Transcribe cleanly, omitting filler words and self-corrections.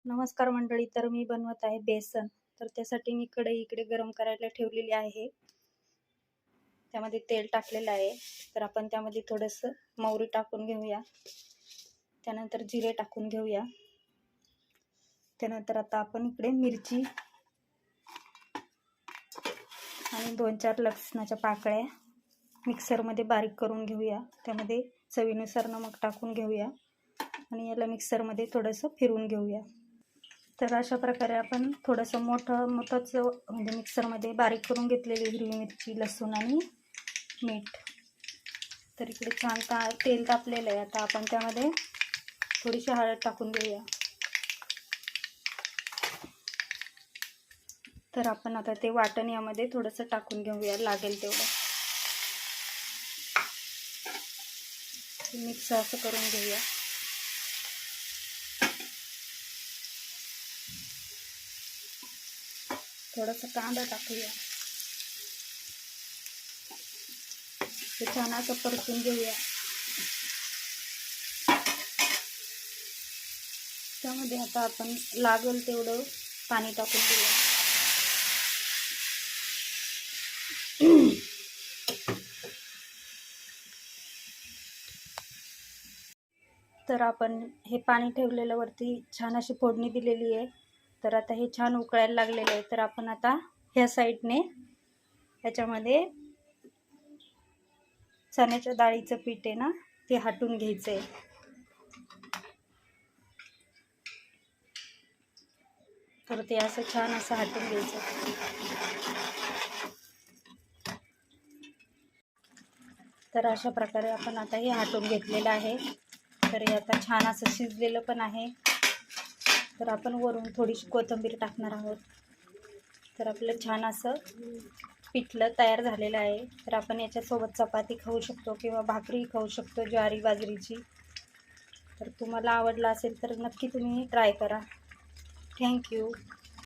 नमस्कार मंडळी. तर मी बनवत आहे बेसन. तर त्यासाठी मी कढई इकडे गरम करायला ठेवलेली आहे. त्यामध्ये तेल टाकलेलं आहे. तर आपण त्यामध्ये थोडंसं मोहरी टाकून घेऊया. त्यानंतर जिरे टाकून घेऊया. त्यानंतर आता आपण इकडे मिरची आणि 2-4 लसणाच्या पाकळ्या मिक्सरमध्ये बारीक करून घेऊया. त्यामध्ये चवीनुसार नमक टाकून घेऊया आणि याला मिक्सरमध्ये थोडंसं फिरवून घेऊया. तर अशा प्रकारे आपण थोडंसं मोठंच म्हणजे मिक्सरमध्ये बारीक करून घेतलेली हिरवी मिरची, लसूण आणि मीठ. तर इकडे छान तेल तापलेलं आहे. आता आपण त्यामध्ये थोडीशी हळद टाकून घेऊया. तर आपण आता ते वाटण यामध्ये थोडंसं टाकून घेऊया, लागेल तेवढं. मिक्स असं करून घेऊया. थोडासा कांदा टाकूया. ते छान असं परतून घेऊया. त्यामध्ये आता आपण लागेल तेवढं पाणी टाकून घेऊया. तर आपण हे पाणी ठेवलेलं वरती छान अशी फोडणी दिलेली आहे. तर आता हे छान उकळायला लागलेलं आहे. तर आपण आता ह्या साईडने याच्यामध्ये चण्याच्या डाळीचं पीठ आहे ना, ते हाटून घ्यायचं आहे. तर ते असं छान असं हाटून घ्यायचं. तर अशा प्रकारे आपण आता हे हाटून घेतलेलं आहे. तर हे आता छान असं शिजलेलं पण आहे. तर आपण वरून थोडीशी कोथिंबीर टाकणार आहोत. तर आपलं छान असं पिठलं तयार झालेलं आहे. तर आपण याच्यासोबत चपाती खाऊ शकतो किंवा भाकरी खाऊ शकतो ज्वारी बाजरीची. तर तुम्हाला आवडलं असेल तर नक्की तुम्ही ट्राय करा. थँक्यू.